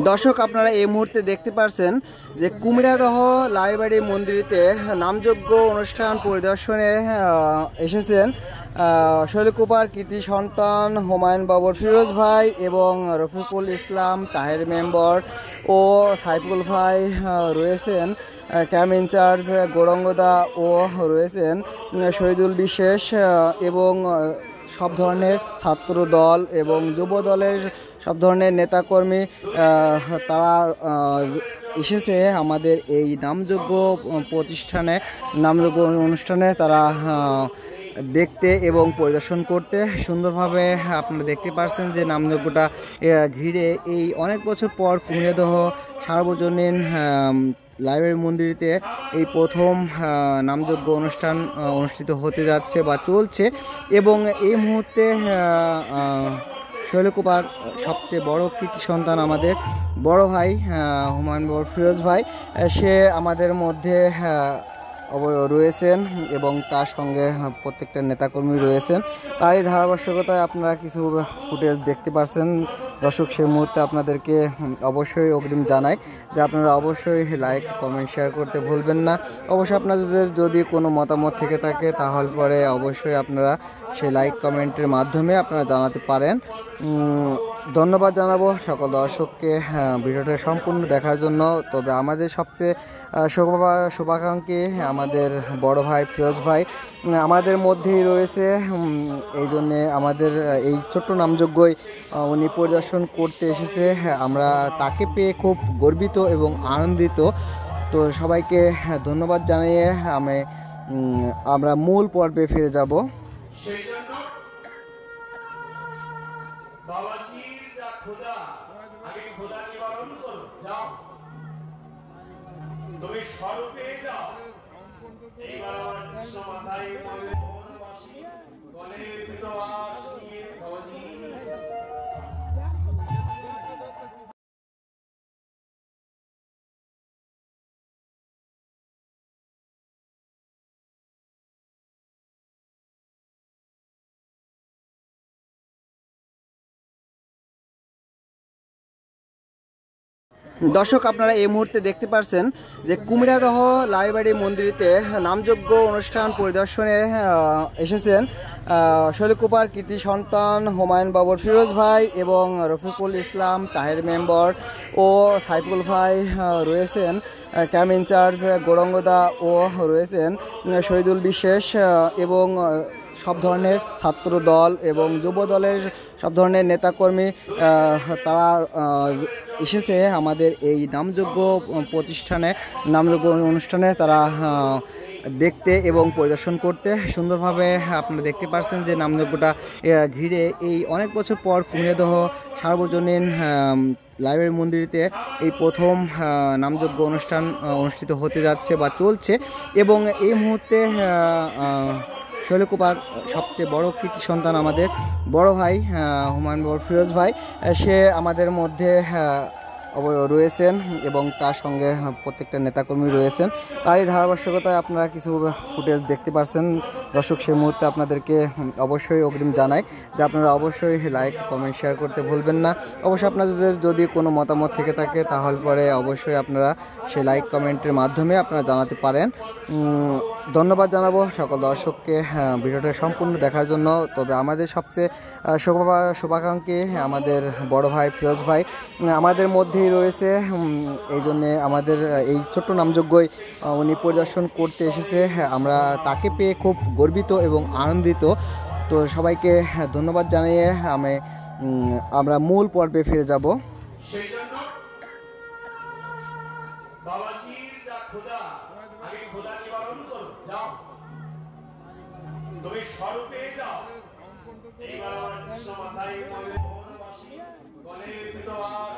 দর্শক আপনারা এই মুহূর্তে দেখতে পাচ্ছেন যে কুমিরাদহ লাইব্রেরি মন্দিরেতে নামযজ্ঞ অনুষ্ঠান পরিদর্শনে এসেছেন শৈলকুপার কৃতি সন্তান হুমায়ুন বাবর ফিরোজ ভাই এবং রফিকুল ইসলাম তাহের মেম্বার ও সাইফুল ভাই রয়েছেন ক্যাম্প ইনচার্জ গৌরঙ্গদা ও রয়েছেন শহীদুল বিশেষ এবং সব ধরনের ছাত্র দল এবং যুব দলের সব ধরনের নেতাকর্মী তারা এসেছে আমাদের এই নামযজ্ঞ প্রতিষ্ঠানে নামযজ্ঞ অনুষ্ঠানে তারা দেখতে এবং পরিদর্শন করতে সুন্দরভাবে আপনারা দেখতে পাচ্ছেন যে নামযজ্ঞটা ঘিরে এই অনেক বছর পর কুমিরাদহ সার্বজনীন লাইব্রেরি মন্দিরেতে এই প্রথম নামযজ্ঞ অনুষ্ঠান অনুষ্ঠিত হতে যাচ্ছে বা চলছে এবং এই মুহূর্তে শৈলকুপার সবচেয়ে বড় কৃতি সন্তান আমাদের বড় ভাই হুমায়ুন বাবর ফিরোজ ভাই সে আমাদের মধ্যে রয়েছেন এবং তার সঙ্গে প্রত্যেকটা নেতাকর্মী রয়েছেন। তারই ধারাবাহিকতায় আপনারা কিছু ফুটেজ দেখতে পাচ্ছেন। দর্শক সেই মুহূর্তে আপনাদেরকে অবশ্যই অগ্রিম জানাই যে আপনারা অবশ্যই লাইক কমেন্ট শেয়ার করতে ভুলবেন না। অবশ্যই আপনাদের যদি কোনো মতামত থেকে থাকে তাহলে পরে অবশ্যই আপনারা সেই লাইক কমেন্টের মাধ্যমে আপনারা জানাতে পারেন। ধন্যবাদ জানাবো সকল দর্শককে ভিডিওটা সম্পূর্ণ দেখার জন্য। তবে আমাদের সবচেয়ে শুভাকাঙ্ক্ষী আমাদের বড় ভাই ফিরোজ ভাই আমাদের মধ্যেই রয়েছে, এই জন্যে আমাদের এই ছোট্ট নামযজ্ঞই উনি পরিদর্শন করতে এসেছে। আমরা তাকে পেয়ে খুব গর্বিত এবং আনন্দিত। তো সবাইকে ধন্যবাদ জানিয়ে আমরা মূল পর্বে ফিরে যাব। তুমি স্বরূপে যাও এইবার আমার কৃষ্ণ মাথায় বনবাসী গলের বিধবাস নিয়ে ভজি দর্শক আপনারা এই মুহূর্তে দেখতে পাচ্ছেন যে কুমিরাদহ লাইব্রেরি মন্দিরেতে নামযজ্ঞ অনুষ্ঠান পরিদর্শনে এসেছেন শৈলকুপার কৃতি সন্তান হুমায়ুন বাবর ফিরোজ ভাই এবং রফিকুল ইসলাম তাহের মেম্বার ও সাইফুল ভাই রয়েছেন ক্যাম্প ইনচার্জ গৌরঙ্গদা ও রয়েছেন শহীদুল বিশেষ এবং সব ধরনের ছাত্র দল এবং যুব দলের সব ধরনের নেতাকর্মী তারা এসেছে আমাদের এই নামযজ্ঞ প্রতিষ্ঠানে নামযজ্ঞ অনুষ্ঠানে তারা দেখতে এবং পরিদর্শন করতে সুন্দরভাবে আপনারা দেখতে পাচ্ছেন যে নামযজ্ঞটা ঘিরে এই অনেক বছর পর কুমিরাদহ সার্বজনীন লাইব্রেরি মন্দিরেতে এই প্রথম নামযজ্ঞ অনুষ্ঠান অনুষ্ঠিত হতে যাচ্ছে বা চলছে এবং এই মুহূর্তে শৈলকুপার সবচেয়ে বড় কৃতি সন্তান আমাদের বড় ভাই হুমায়ুন বাবর ফিরোজ ভাই সে আমাদের মধ্যে রয়েছেন এবং তার সঙ্গে প্রত্যেকটা নেতাকর্মী রয়েছেন। তারই ধারাবাহিকতায় আপনারা কিছু ফুটেজ দেখতে পাচ্ছেন। দর্শক সেই মুহূর্তে আপনাদেরকে অবশ্যই অগ্রিম জানাই যে আপনারা অবশ্যই লাইক কমেন্ট শেয়ার করতে ভুলবেন না। অবশ্যই আপনাদের যদি কোনো মতামত থেকে থাকে তাহলে পরে অবশ্যই আপনারা সেই লাইক কমেন্টের মাধ্যমে আপনারা জানাতে পারেন। ধন্যবাদ জানাবো সকল দর্শককে ভিডিওটা সম্পূর্ণ দেখার জন্য। তবে আমাদের সবচেয়ে শুভাকাঙ্ক্ষী আমাদের বড় ভাই ফিরোজ ভাই আমাদের মধ্যেই রয়েছে, এই জন্যে আমাদের এই ছোট্ট নামযজ্ঞই উনি পরিদর্শন করতে এসেছে। আমরা তাকে পেয়ে খুব গর্বিত এবং আনন্দিত। তো সবাইকে ধন্যবাদ জানিয়ে আমরা মূল পর্বে ফিরে যাব। তুমি স্বরূপে যাও এইবার আমার কৃষ্ণ মাথায় বনবাসী গলের বিধবাস